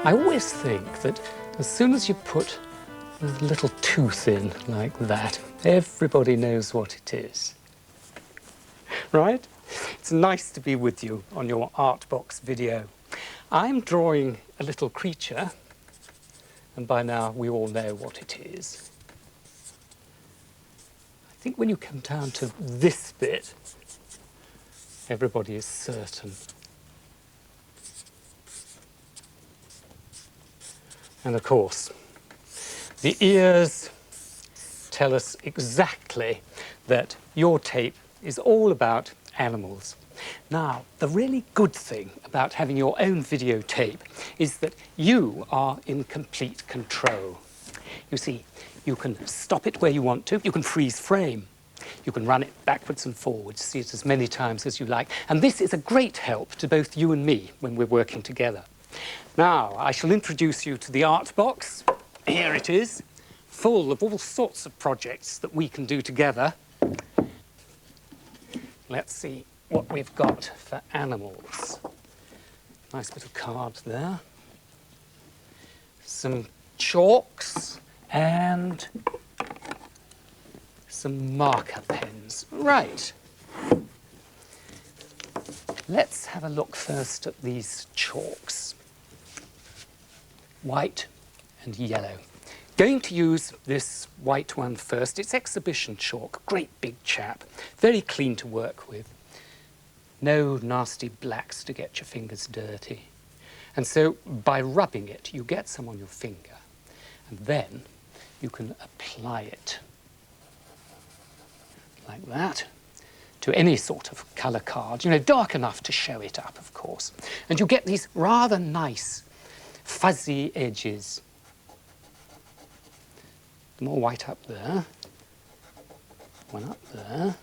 I always think that as soon as you put a little tooth in like that, everybody knows what it is. Right? It's nice to be with you on your Artbox video. I'm drawing a little creature, and by now we all know what it is. I think when you come down to this bit, everybody is certain. And of course, the ears tell us exactly that your tape is all about animals. Now, the really good thing about having your own videotape is that you are in complete control. You see, you can stop it where you want to, you can freeze frame, you can run it backwards and forwards, see it as many times as you like, and this is a great help to both you and me when we're working together. Now, I shall introduce you to the Artbox. Here it is, full of all sorts of projects that we can do together. Let's see what we've got for animals. Nice bit of card there. Some chalks and some marker pens. Right. Let's have a look first at these chalks. White and yellow. Going to use this white one first. It's exhibition chalk, great big chap, very clean to work with. No nasty blacks to get your fingers dirty. And so by rubbing it, you get some on your finger, and then you can apply it like that to any sort of colour card, you know, dark enough to show it up, of course. And you get these rather nice fuzzy edges. More white up there, one up there,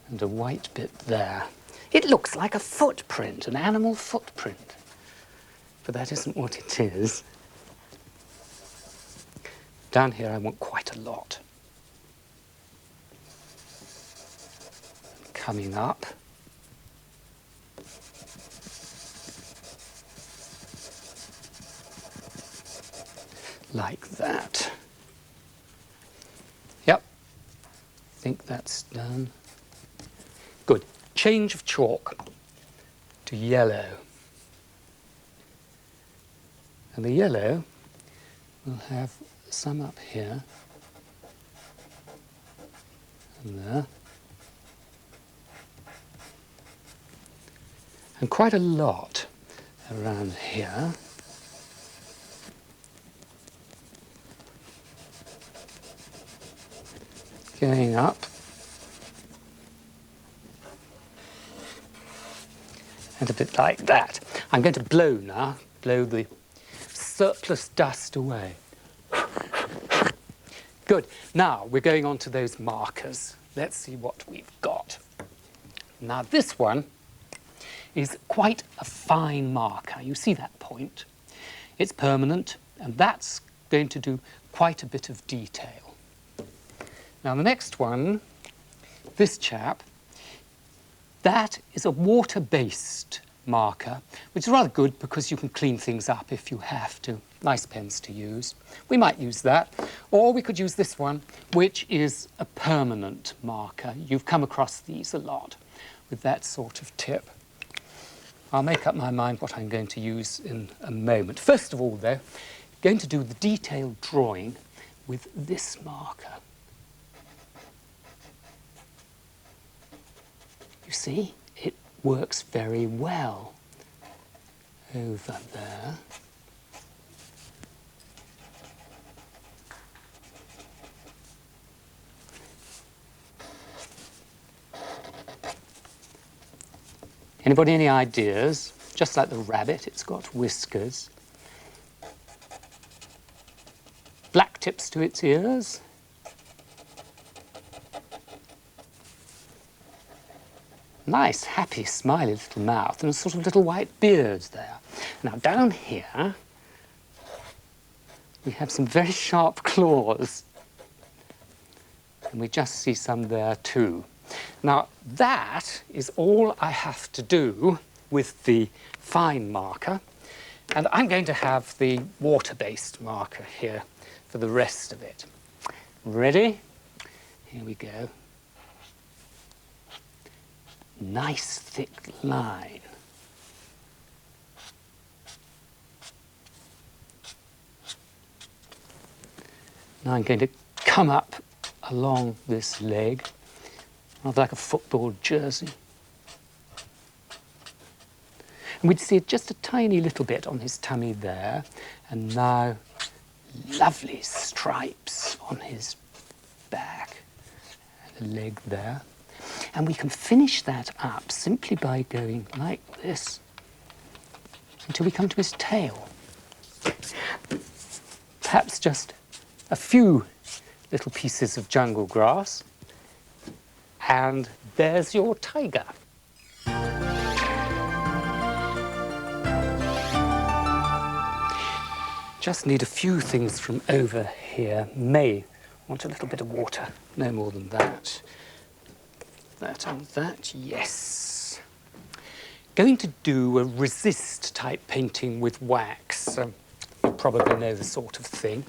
and a white bit there. It looks like a footprint, an animal footprint, but that isn't what it is. Down here I want quite a lot. Coming up. Like that. Yep, I think that's done. Good. Change of chalk to yellow. And the yellow will have some up here and there. And quite a lot around here. Going up. And a bit like that. I'm going to blow now, blow the surplus dust away. Good. Now we're going on to those markers. Let's see what we've got. Now this one is quite a fine marker. You see that point? It's permanent, and that's going to do quite a bit of detail. Now the next one, this chap, that is a water-based marker, which is rather good because you can clean things up if you have to. Nice pens to use. We might use that. Or we could use this one, which is a permanent marker. You've come across these a lot with that sort of tip. I'll make up my mind what I'm going to use in a moment. First of all, though, going to do the detailed drawing with this marker. You see, it works very well over there. Anybody any ideas? Just like the rabbit, it's got whiskers. Black tips to its ears. Nice, happy, smiley little mouth and a sort of little white beard there. Now down here, we have some very sharp claws. And we just see some there too. Now, that is all I have to do with the fine marker. And I'm going to have the water-based marker here for the rest of it. Ready? Here we go. Nice thick line. Now I'm going to come up along this leg, rather like a football jersey. And we'd see just a tiny little bit on his tummy there, and now lovely stripes on his back and a leg there. And we can finish that up simply by going like this until we come to his tail. Perhaps just a few little pieces of jungle grass, and there's your tiger. Just need a few things from over here. May want a little bit of water, no more than that. That and that, yes. Going to do a resist type painting with wax. You probably know the sort of thing.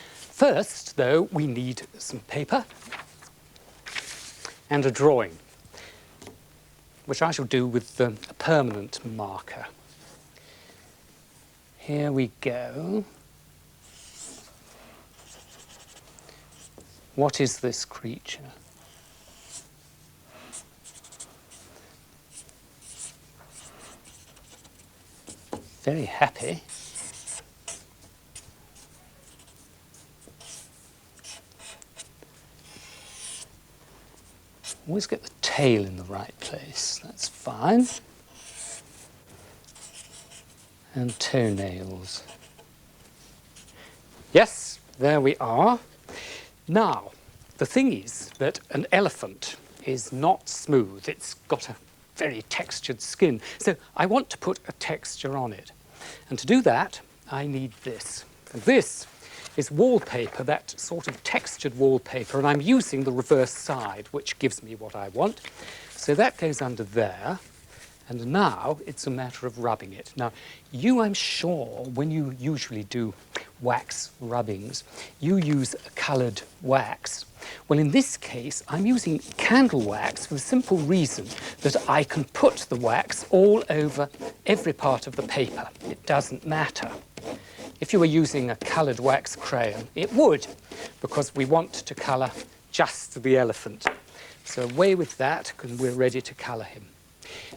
First, though, we need some paper and a drawing, which I shall do with a permanent marker. Here we go. What is this creature? Very happy. Always get the tail in the right place, that's fine. And toenails. Yes, there we are. Now, the thing is that an elephant is not smooth. It's got a very textured skin. So I want to put a texture on it. And to do that, I need this. And this is wallpaper, that sort of textured wallpaper, and I'm using the reverse side, which gives me what I want. So that goes under there. And now it's a matter of rubbing it. Now, you, I'm sure, when you usually do wax rubbings, you use a coloured wax. Well, in this case, I'm using candle wax for the simple reason that I can put the wax all over every part of the paper. It doesn't matter. If you were using a coloured wax crayon, it would, because we want to colour just the elephant. So away with that, and we're ready to colour him.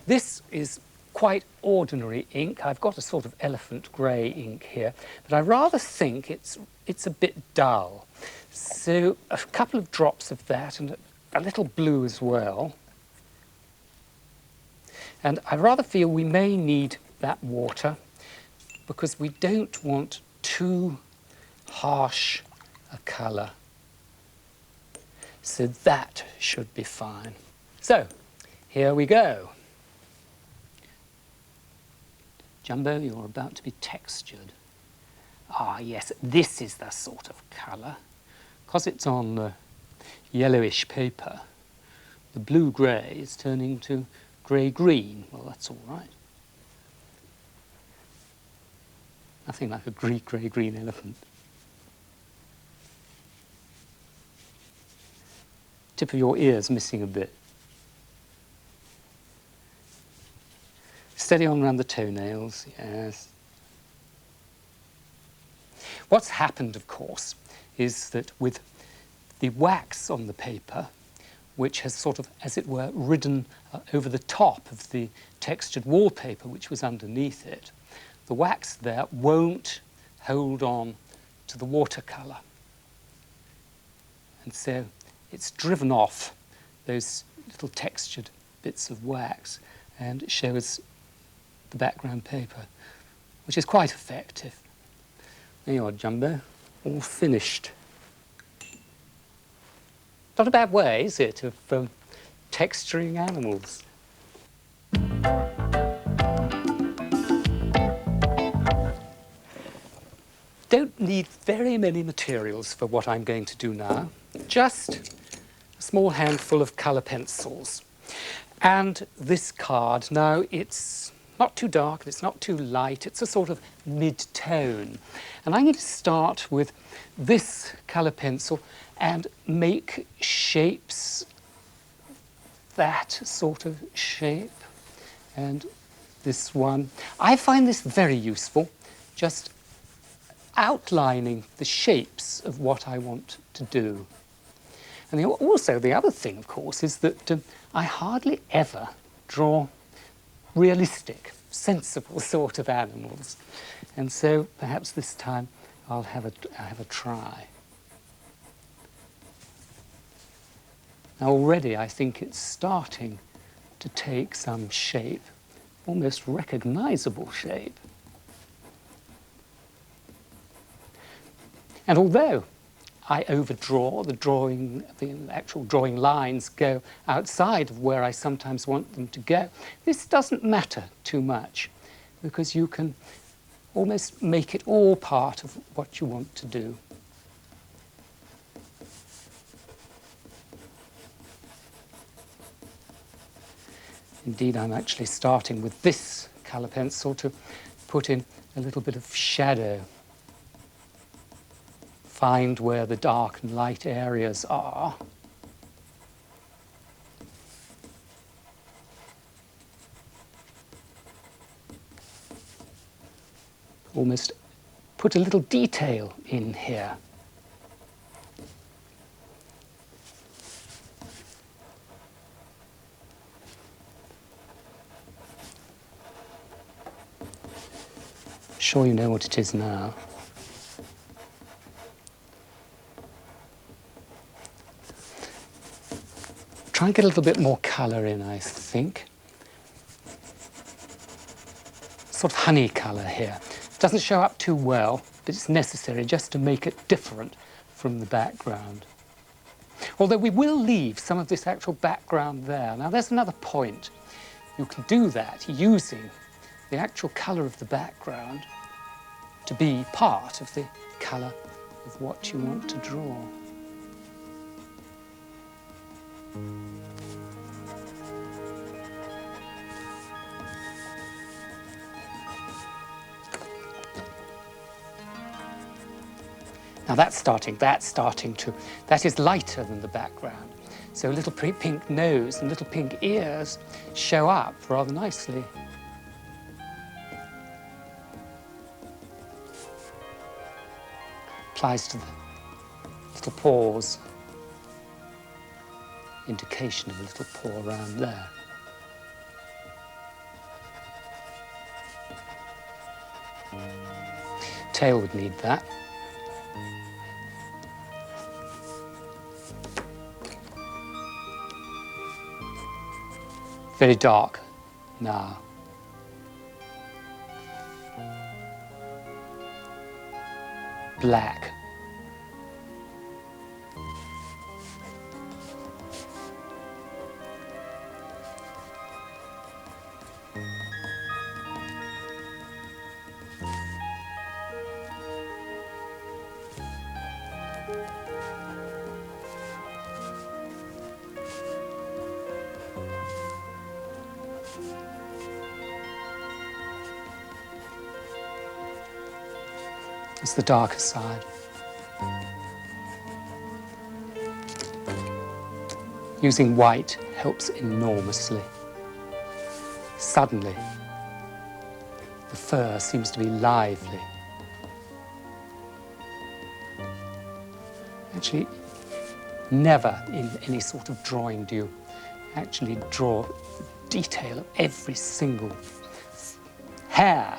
This is quite ordinary ink. I've got a sort of elephant grey ink here, but I rather think it's a bit dull. So a couple of drops of that and a little blue as well. And I rather feel we may need that water because we don't want too harsh a colour. So that should be fine. So here we go. Jumbo, you're about to be textured. Ah, yes, this is the sort of colour. Because it's on the yellowish paper, the blue-grey is turning to grey-green. Well, that's all right. Nothing like a grey-green elephant. Tip of your ear's missing a bit. Steady on around the toenails, yes. What's happened, of course, is that with the wax on the paper, which has sort of, as it were, ridden over the top of the textured wallpaper which was underneath it, the wax there won't hold on to the watercolour. And so it's driven off those little textured bits of wax and it shows the background paper, which is quite effective. There you are, Jumbo, all finished. Not a bad way, is it, of texturing animals? Don't need very many materials for what I'm going to do now. Just a a small handful of colour pencils. And this card, now it's not too dark, it's not too light, it's a sort of mid-tone. And I'm going to start with this colour pencil and make shapes, that sort of shape, and this one. I find this very useful, just outlining the shapes of what I want to do. And also the other thing, of course, is that I hardly ever draw realistic, sensible sort of animals. And so perhaps this time I'll have a try. Now already I think it's starting to take some shape, almost recognizable shape. And although I overdraw the actual drawing lines go outside of where I sometimes want them to go, this doesn't matter too much, because you can almost make it all part of what you want to do. Indeed, I'm actually starting with this colour pencil to put in a little bit of shadow. Find where the dark and light areas are. Almost put a little detail in here. Sure you know what it is now. Try and get a little bit more colour in, I think. Sort of honey colour here. It doesn't show up too well, but it's necessary just to make it different from the background. Although we will leave some of this actual background there. Now there's another point. You can do that using the actual colour of the background to be part of the colour of what you want to draw. Now that is lighter than the background. So a little pink nose and little pink ears show up rather nicely. Applies to the little paws. Indication of a little paw around there. Tail would need that. Very dark now. Black. It's the darker side. Using white helps enormously. Suddenly, the fur seems to be lively. Actually, never in any sort of drawing do you actually draw the detail of every single hair,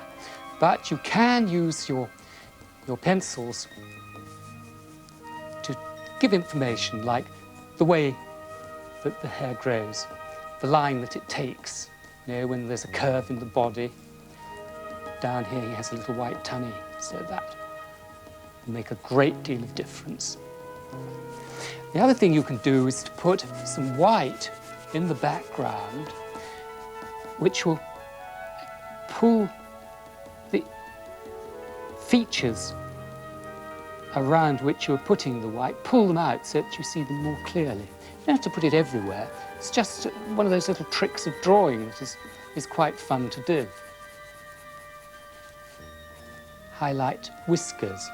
but you can use your pencils to give information like the way that the hair grows, the line that it takes. You know, when there's a curve in the body, down here he has a little white tummy, so that will make a great deal of difference. The other thing you can do is to put some white in the background, which will pull the features around which you're putting the white, pull them out so that you see them more clearly. You don't have to put it everywhere. It's just one of those little tricks of drawing that is quite fun to do. Highlight whiskers.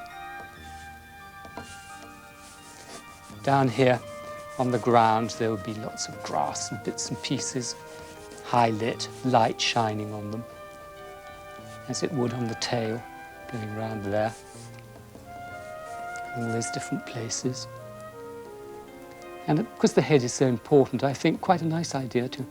Down here on the ground there will be lots of grass and bits and pieces, high lit, light shining on them, as it would on the tail, going round there. All those different places. And because the head is so important, I think quite a nice idea to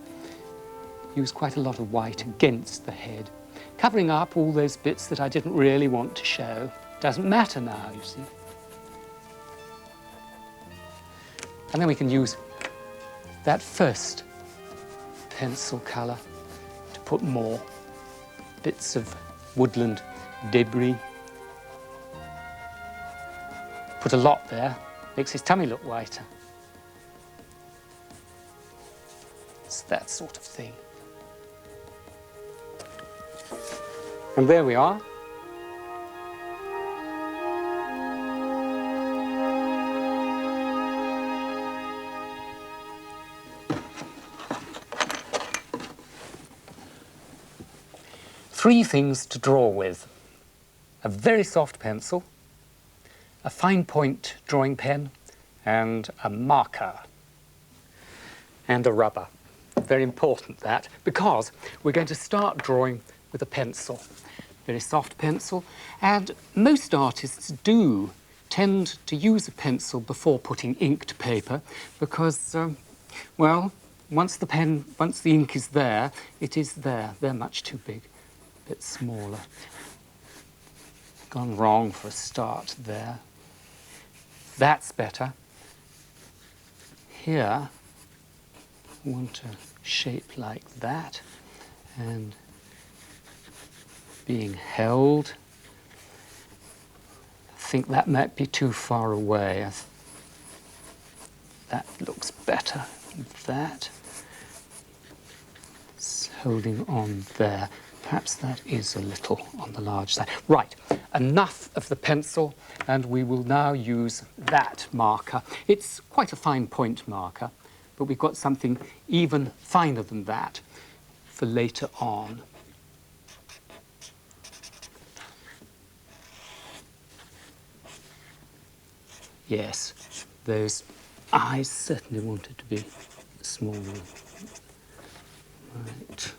use quite a lot of white against the head, covering up all those bits that I didn't really want to show. Doesn't matter now, you see. And then we can use that first pencil colour to put more bits of woodland debris. Put a lot there, makes his tummy look whiter. It's that sort of thing. And there we are. Three things to draw with: a very soft pencil, a fine point drawing pen, and a marker, and a rubber. Very important that, because we're going to start drawing with a pencil, very soft pencil, and most artists do tend to use a pencil before putting ink to paper because, well, once the ink is there, it is there. They're much too big, a bit smaller. Gone wrong for a start there. That's better. Here, I want a shape like that, and being held. I think that might be too far away. That looks better than that. It's holding on there. Perhaps that is a little on the large side. Right, enough of the pencil, and we will now use that marker. It's quite a fine point marker, but we've got something even finer than that for later on. Yes, those eyes certainly wanted to be smaller. Right.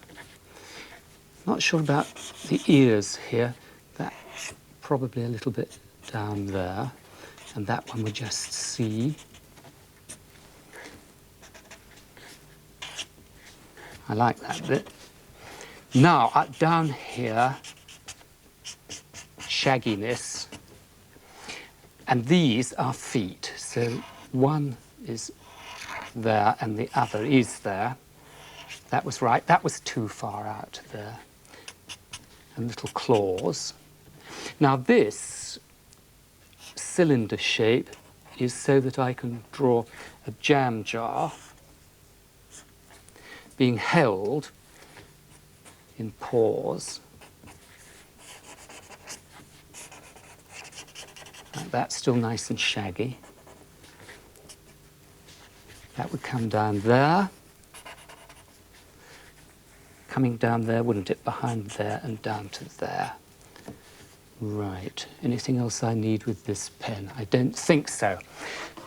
Not sure about the ears here. That's probably a little bit down there. And that one we just see. I like that bit. Now, down here, shagginess. And these are feet. So one is there and the other is there. That was right. That was too far out there. And little claws. Now this cylinder shape is so that I can draw a jam jar being held in paws. Like that, still nice and shaggy. That would come down there. Coming down there, wouldn't it? Behind there and down to there. Right. Anything else I need with this pen? I don't think so.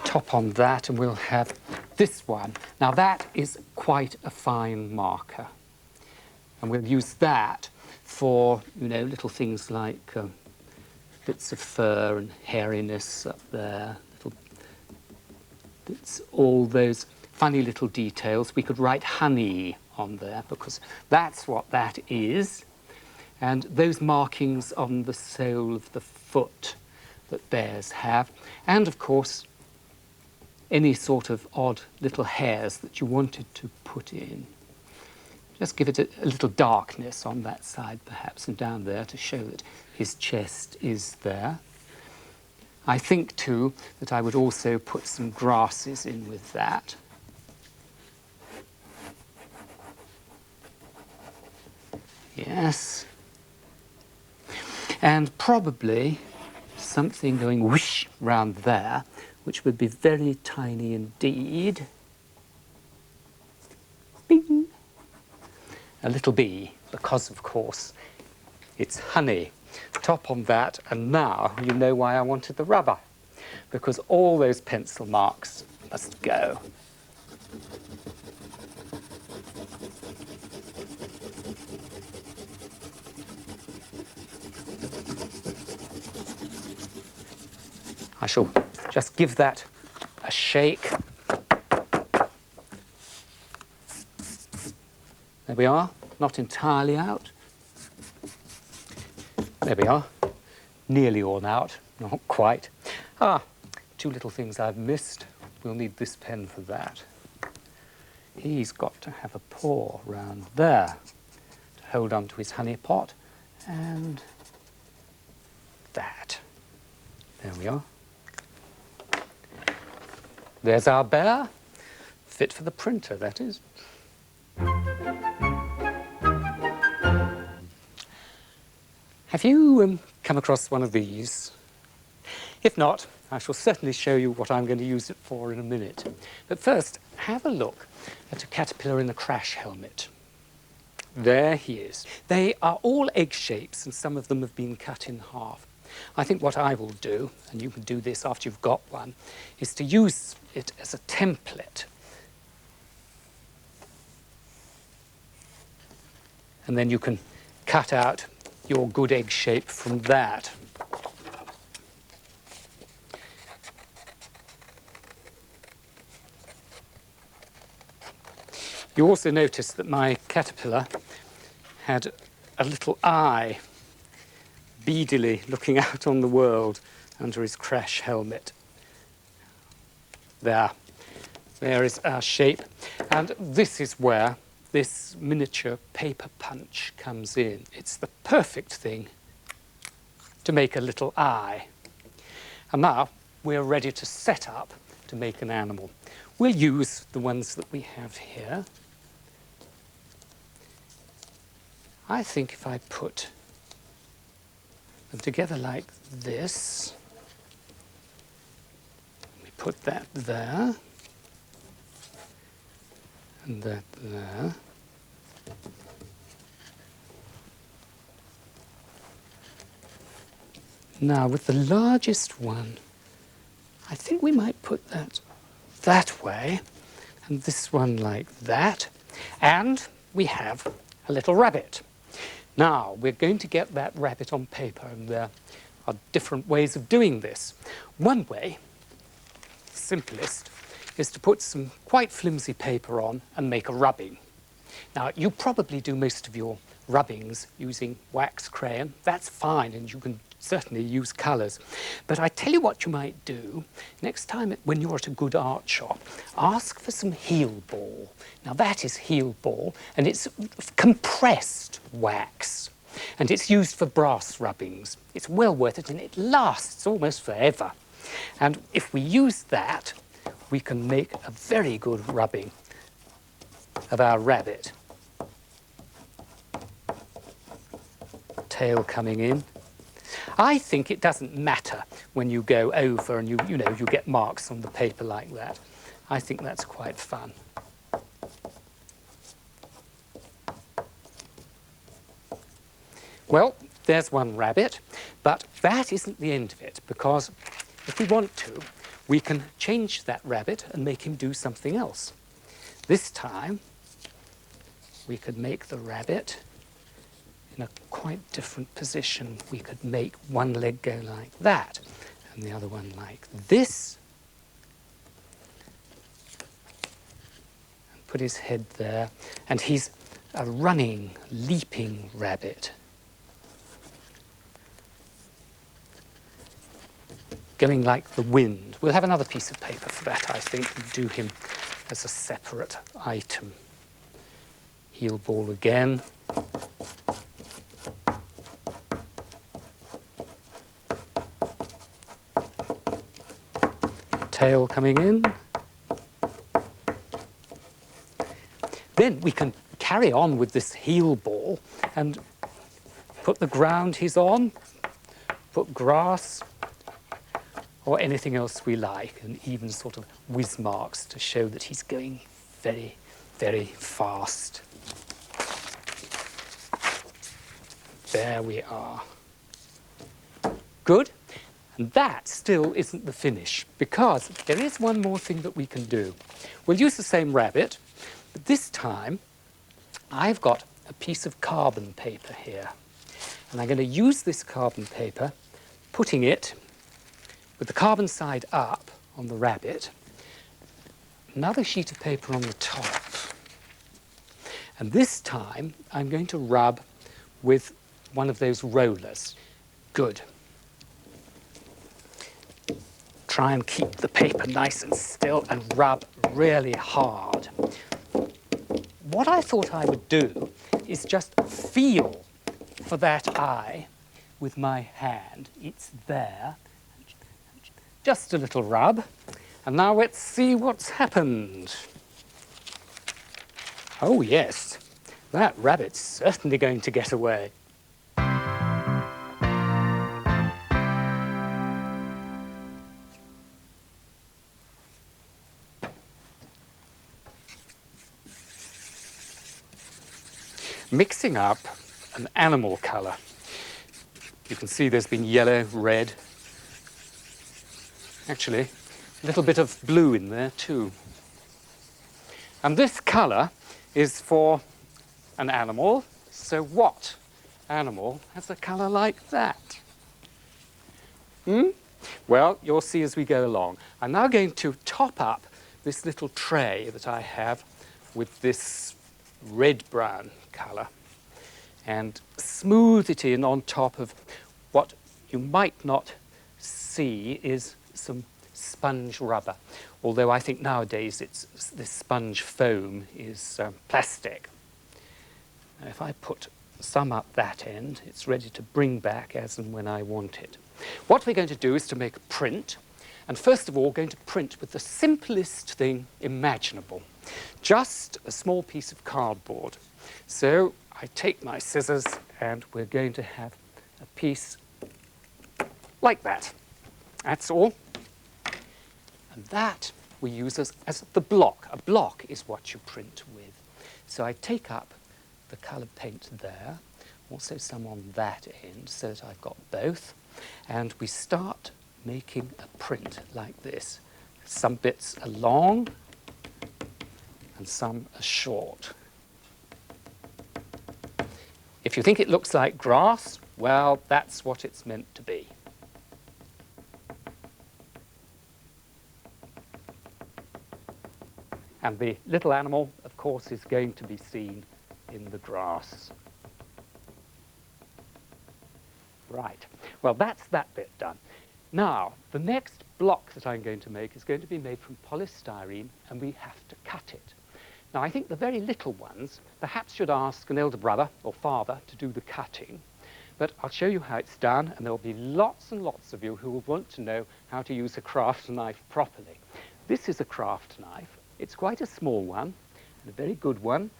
Top on that, and we'll have this one. Now that is quite a fine marker. And we'll use that for, you know, little things like bits of fur and hairiness up there, little bits, all those funny little details. We could write honey on there because that's what that is. And those markings on the sole of the foot that bears have. And of course, any sort of odd little hairs that you wanted to put in. Just give it a little darkness on that side, perhaps, and down there to show that his chest is there. I think, too, that I would also put some grasses in with that. Yes. And probably something going whoosh round there, which would be very tiny indeed. a little bee, because, of course, it's honey. Top on that, and now you know why I wanted the rubber, because all those pencil marks must go. I shall just give that a shake. There we are, not entirely out. There we are, nearly all out, not quite. Two little things I've missed. We'll need this pen for that. He's got to have a paw round there to hold on to his honey pot, and that. There we are. There's our bear, fit for the printer, that is. Have you come across one of these? If not, I shall certainly show you what I'm going to use it for in a minute. But first, have a look at a caterpillar in a crash helmet. There he is. They are all egg shapes, and some of them have been cut in half. I think what I will do, and you can do this after you've got one, is to use it as a template. And then you can cut out your good egg shape from that. You also notice that my caterpillar had a little eye beadily looking out on the world under his crash helmet. There is our shape. And this is where this miniature paper punch comes in. It's the perfect thing to make a little eye. And now we're ready to set up to make an animal. We'll use the ones that we have here. I think if I put them together like this, we put that there, and that there. Now, with the largest one, I think we might put that way, and this one like that, and we have a little rabbit. Now, we're going to get that rabbit on paper, and there are different ways of doing this. One way, simplest, is to put some quite flimsy paper on and make a rubbing. Now, you probably do most of your rubbings using wax crayon. That's fine, and you can certainly use colours. But I tell you what you might do. Next time when you're at a good art shop, ask for some heel ball. Now, that is heel ball, and it's compressed wax. And it's used for brass rubbings. It's well worth it, and it lasts almost forever. And if we use that, we can make a very good rubbing of our rabbit. Tail coming in. I think it doesn't matter when you go over and you get marks on the paper like that. I think that's quite fun. Well, there's one rabbit, but that isn't the end of it, because if we want to, we can change that rabbit and make him do something else. This time, we could make the rabbit in a quite different position. We could make one leg go like that, and the other one like this. And put his head there, and he's a running, leaping rabbit. Going like the wind. We'll have another piece of paper for that, I think, and do him as a separate item. Heel ball again. Tail coming in. Then we can carry on with this heel ball and put the ground he's on, put grass, or anything else we like, and even sort of whiz marks to show that he's going very, very fast. There we are. Good. And that still isn't the finish, because there is one more thing that we can do. We'll use the same rabbit, but this time I've got a piece of carbon paper here. And I'm going to use this carbon paper, putting it with the carbon side up on the rabbit, another sheet of paper on the top. And this time I'm going to rub with one of those rollers. Good. Try and keep the paper nice and still and rub really hard. What I thought I would do is just feel for that eye with my hand. It's there. Just a little rub. And now let's see what's happened. Oh yes, that rabbit's certainly going to get away. Mixing up an animal colour. You can see there's been yellow, red. Actually, a little bit of blue in there too. And this colour is for an animal. So what animal has a colour like that? Well, you'll see as we go along. I'm now going to top up this little tray that I have with this red-brown colour and smooth it in on top of what you might not see is some sponge rubber, although I think nowadays this sponge foam is plastic. And if I put some up that end, it's ready to bring back as and when I want it. What we're going to do is to make a print, and first of all going to print with the simplest thing imaginable. Just a small piece of cardboard. So I take my scissors and we're going to have a piece like that. That's all. And that we use as the block. A block is what you print with. So I take up the coloured paint there, also some on that end, so that I've got both. And we start making a print like this. Some bits are long and some are short. If you think it looks like grass, well, that's what it's meant to be. And the little animal, of course, is going to be seen in the grass. Right. Well, that's that bit done. Now, the next block that I'm going to make is going to be made from polystyrene, and we have to cut it. Now, I think the very little ones perhaps should ask an elder brother or father to do the cutting, but I'll show you how it's done, and there'll be lots and lots of you who will want to know how to use a craft knife properly. This is a craft knife. It's quite a small one, and a very good one,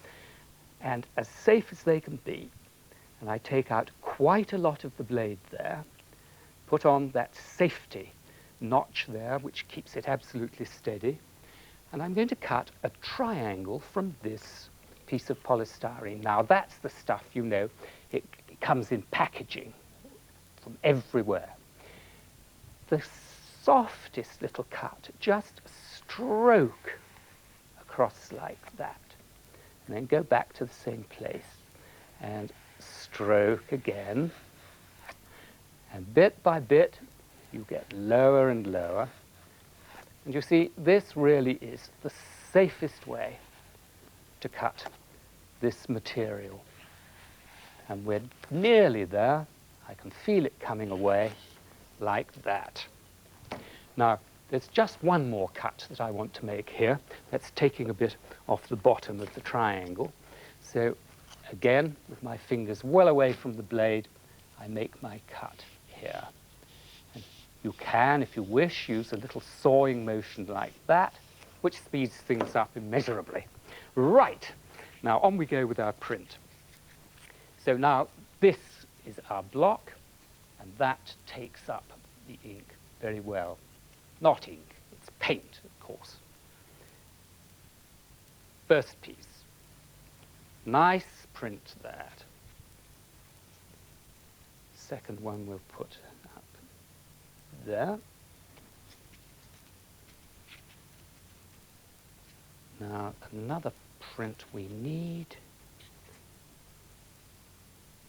and as safe as they can be. And I take out quite a lot of the blade there, put on that safety notch there, which keeps it absolutely steady, and I'm going to cut a triangle from this piece of polystyrene. Now, that's the stuff, you know, it comes in packaging from everywhere. The softest little cut, just stroke across like that, and then go back to the same place and stroke again, and bit by bit you get lower and lower, and you see this really is the safest way to cut this material. And we're nearly there. I can feel it coming away like that. Now, there's just one more cut that I want to make here. That's taking a bit off the bottom of the triangle. So again, with my fingers well away from the blade, I make my cut here. And you can, if you wish, use a little sawing motion like that, which speeds things up immeasurably. Right, now on we go with our print. So now this is our block, and that takes up the ink very well. Not ink, it's paint, of course. First piece. Nice print that. second one we'll put up there. Now, another print we need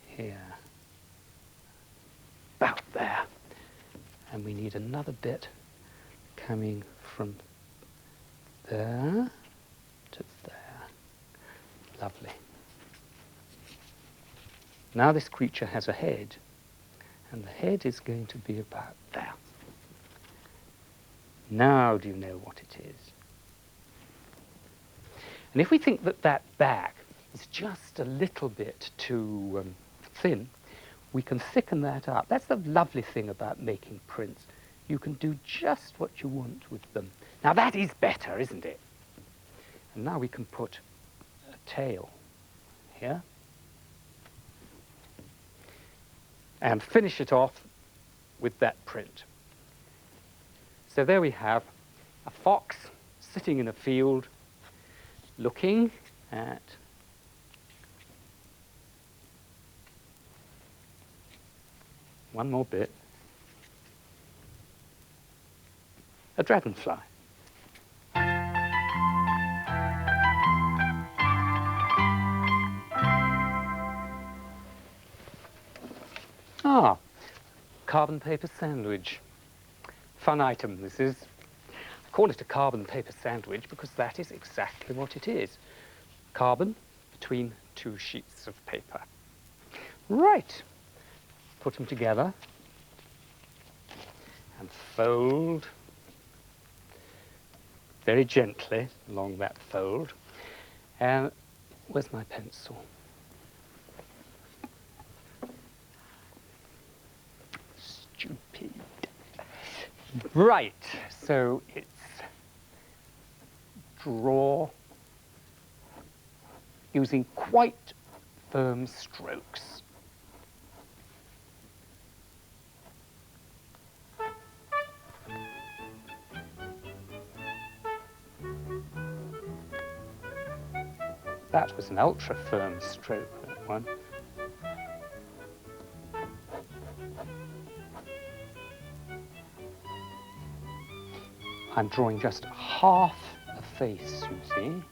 here, about there. And we need another bit coming from there to there. Lovely. Now this creature has a head, and the head is going to be about there. Now do you know what it is? And if we think that that back is just a little bit too thin, we can thicken that up. That's the lovely thing about making prints. You can do just what you want with them. Now that is better, isn't it? And now we can put a tail here and finish it off with that print. So there we have a fox sitting in a field looking at one more bit, a dragonfly. Ah, carbon paper sandwich. Fun item this is. I call it a carbon paper sandwich because that is exactly what it is. Carbon between two sheets of paper. Right. Put them together and fold very gently along that fold. And where's my pencil? Stupid. Right, so it's draw using quite firm strokes. That was an ultra firm stroke, that one. I'm drawing just half a face, you see.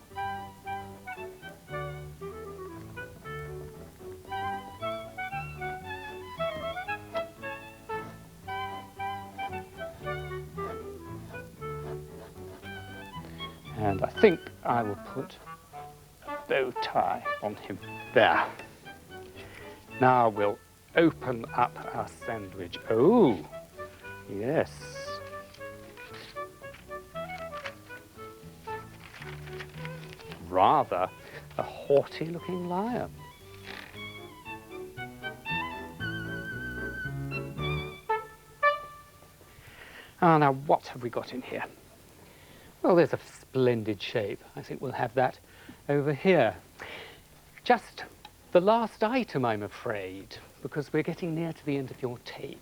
And I think I will put a bow tie on him there. Now we'll open up our sandwich. Oh, yes. Rather a haughty-looking lion. Ah, now what have we got in here? Well, there's a splendid shape. I think we'll have that over here. Just the last item, I'm afraid, because we're getting near to the end of your tape.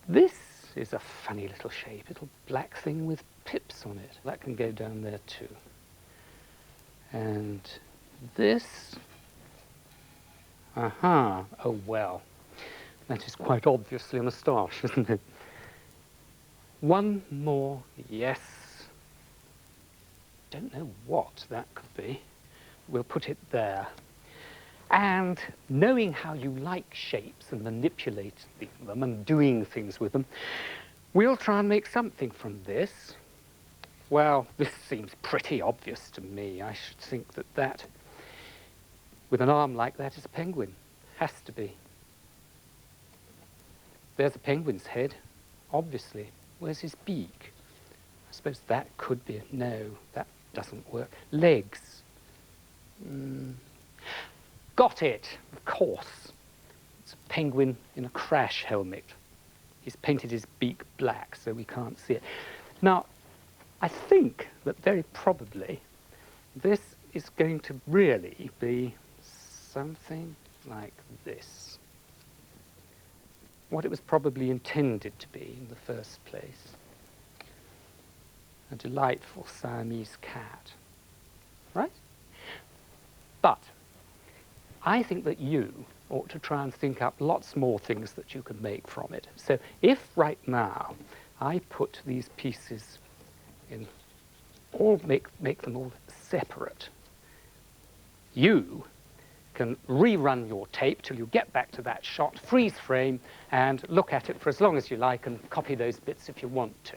This is a funny little shape, little black thing with pips on it. That can go down there too. And this, aha, oh well, that is quite obviously a moustache, isn't it? One more, yes. Don't know what that could be. We'll put it there. And knowing how you like shapes and manipulating them and doing things with them, we'll try and make something from this. Well, this seems pretty obvious to me. I should think that that, with an arm like that, is a penguin. Has to be. There's a penguin's head, obviously. Where's his beak? I suppose that could be a no. That doesn't work. Legs. Got it, of course. It's a penguin in a crash helmet. He's painted his beak black so we can't see it. Now, I think that very probably this is going to really be something like this. What it was probably intended to be in the first place. A delightful Siamese cat, right? But I think that you ought to try and think up lots more things that you can make from it. So if right now I put these pieces in, make them all separate, you can rerun your tape till you get back to that shot, freeze frame, and look at it for as long as you like and copy those bits if you want to.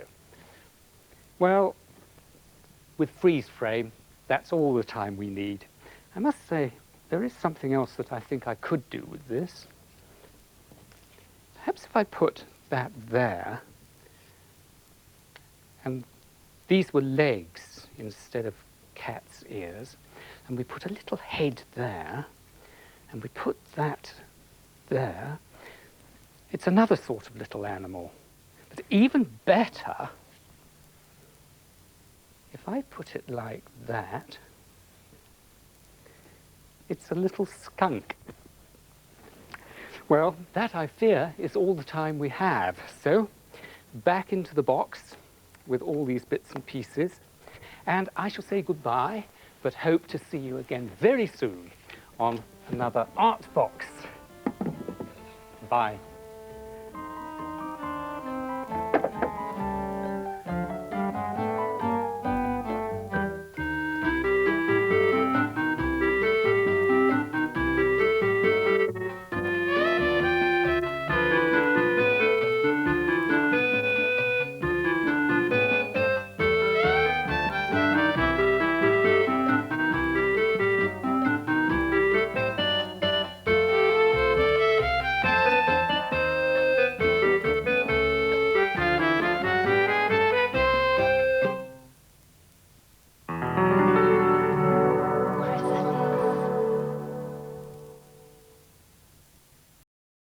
Well, with freeze frame, that's all the time we need. I must say, there is something else that I think I could do with this. Perhaps if I put that there, and these were legs instead of cat's ears, and we put a little head there, and we put that there, it's another sort of little animal. But even better, if I put it like that, it's a little skunk. Well, that, I fear, is all the time we have. So, back into the box with all these bits and pieces, and I shall say goodbye, but hope to see you again very soon on another Artbox. Bye.